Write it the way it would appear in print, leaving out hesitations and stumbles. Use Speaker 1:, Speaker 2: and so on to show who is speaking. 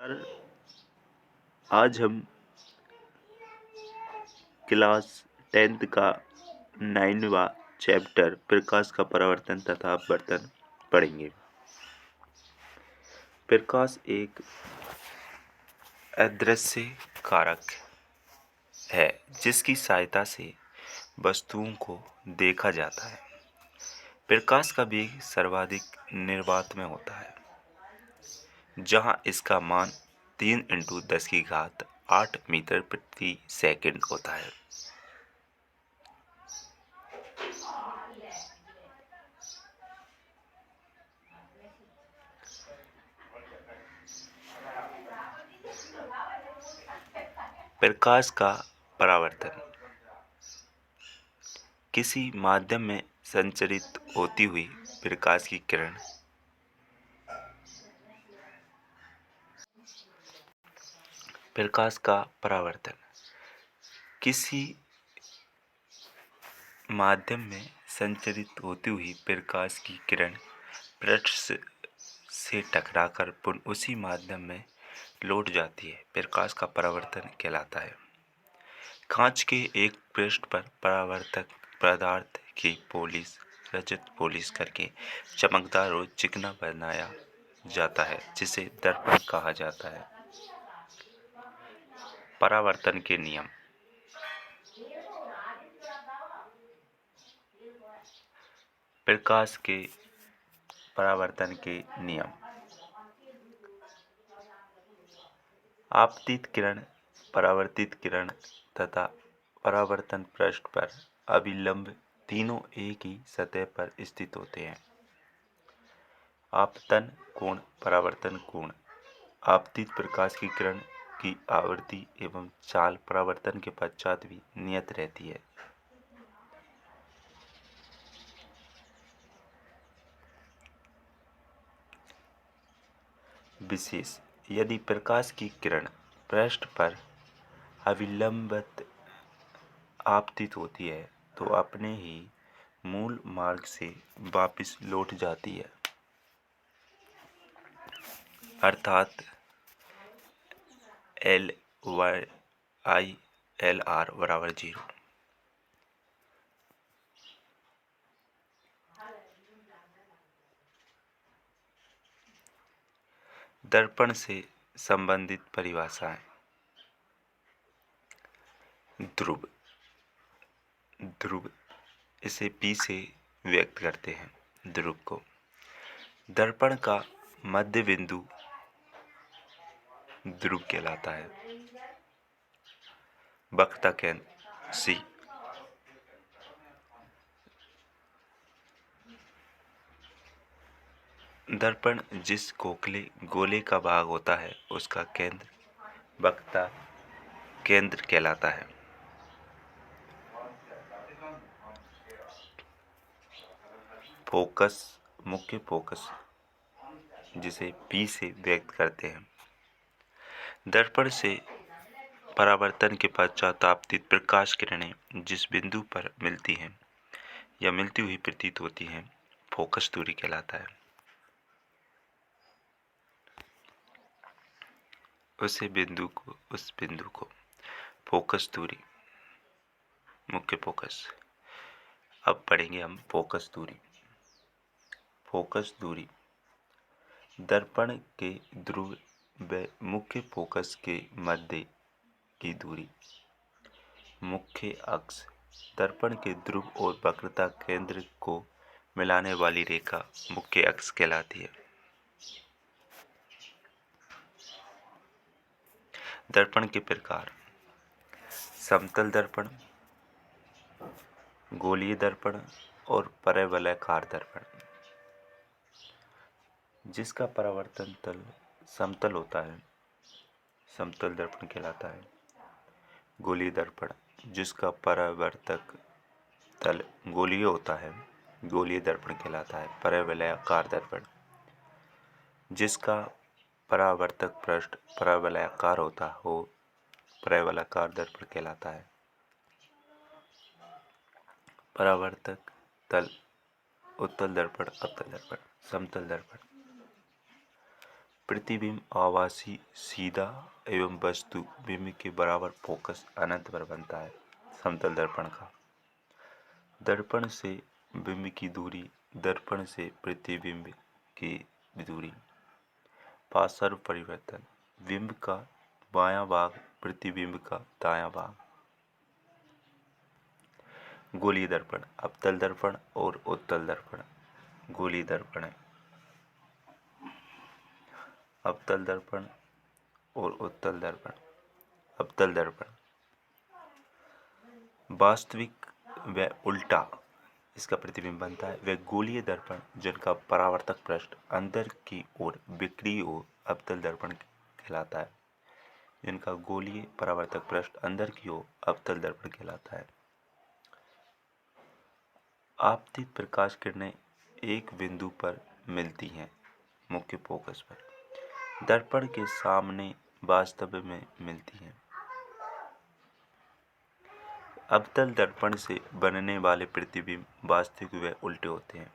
Speaker 1: Sir, आज हम class 10th का 9वां चैप्टर प्रकाश का परावर्तन तथा अपवर्तन पढ़ेंगे। प्रकाश एक अदृश्य कारक है जिसकी सहायता से वस्तुओं को देखा जाता है। प्रकाश का वेग सर्वाधिक निर्वात में होता है, जहां इसका मान 3 × 10⁸ मीटर प्रति सेकंड होता है। प्रकाश का परावर्तन किसी माध्यम में संचरित होती हुई प्रकाश की किरण प्रकाश का परावर्तन किसी माध्यम में संचरित होती हुई प्रकाश की किरण पृष्ठ से टकराकर पुनः उसी माध्यम में लौट जाती है, प्रकाश का परावर्तन कहलाता है। कांच के एक पृष्ठ पर परावर्तक पदार्थ की पॉलिश रजत पॉलिश करके चमकदार और चिकना बनाया जाता है, जिसे दर्पण कहा जाता है। परावर्तन के नियम। प्रकाश के परावर्तन के नियम। आपतित किरण, परावर्तित किरण तथा परावर्तन पृष्ठ पर अभिलंब तीनों एक ही सतह पर स्थित होते हैं। आपतन कोण, परावर्तन कोण। आपतित प्रकाश की किरण की आवृत्ति एवं चाल परावर्तन के पश्चात भी नियत रहती है। विशेष, यदि प्रकाश की किरण पृष्ठ पर अविलंबित आपतित होती है तो अपने ही मूल मार्ग से वापस लौट जाती है, अर्थात LYILR बराबर 0। दर्पण से संबंधित परिभाषाएं। ध्रुव, ध्रुव इसे P से व्यक्त करते हैं। ध्रुव को दर्पण का मध्य बिंदु ध्रुव कहलाता है। वक्रता केंद्र C। दर्पण जिस गोले का भाग होता है उसका केंद्र वक्रता केंद्र कहलाता है। फोकस, मुख्य फोकस जिसे P से व्यक्त करते हैं। दर्पण से परावर्तन के पश्चात आपतित प्रकाश किरणें जिस बिंदु पर मिलती हैं या मिलती हुई प्रतीत होती हैं, फोकस दूरी कहलाता है। उस बिंदु को फोकस दूरी, मुख्य फोकस। अब पढ़ेंगे हम फोकस दूरी। फोकस दूरी दर्पण के ध्रुव व मुख्य फोकस के मध्य की दूरी। मुख्य अक्ष दर्पण के ध्रुव और वक्रता केंद्र को मिलाने वाली रेखा मुख्य अक्ष कहलाती है। दर्पण के प्रकार। समतल दर्पण, गोलीय दर्पण और परवलयाकार दर्पण। जिसका परावर्तन तल समतल होता है समतल दर्पण कहलाता है। गोलीय दर्पण जिसका परावर्तक तल गोलीय होता है गोलीय दर्पण कहलाता है। परवलयाकार दर्पण जिसका परावर्तक पृष्ठ परवलयाकार होता हो परवलयाकार दर्पण कहलाता है। परावर्तक तल उत्तल दर्पण, अवतल दर्पण, समतल दर्पण। प्रतिबिंब आभासी, सीधा एवं वस्तु बिंब के बराबर फोकस अनंत पर बनता है। समतल दर्पण का दर्पण से बिंब की दूरी, दर्पण से प्रतिबिंब की दूरी। पार्श्व परिवर्तन, बिंब का बायां भाग प्रतिबिंब का दायां भाग। गोलीय दर्पण, अवतल दर्पण और उत्तल दर्पण। गोलीय दर्पण है, अवतल दर्पण और उत्तल दर्पण। अवतल दर्पण वास्तविक व उल्टा इसका प्रतिबिंब बनता है। वह गोलीय दर्पण जिनका परावर्तक पृष्ठ अंदर की ओर बिक्री हो अवतल दर्पण कहलाता है। जिनका गोलीय परावर्तक पृष्ठ अंदर की ओर अवतल दर्पण कहलाता है। आपतित प्रकाश किरणें एक बिंदु पर मिलती हैं, मुख्य फोकस पर। दर्पण के सामने वास्तव में मिलती हैं। अवतल दर्पण से बनने वाले प्रतिबिंब वास्तविक व उल्टे होते हैं।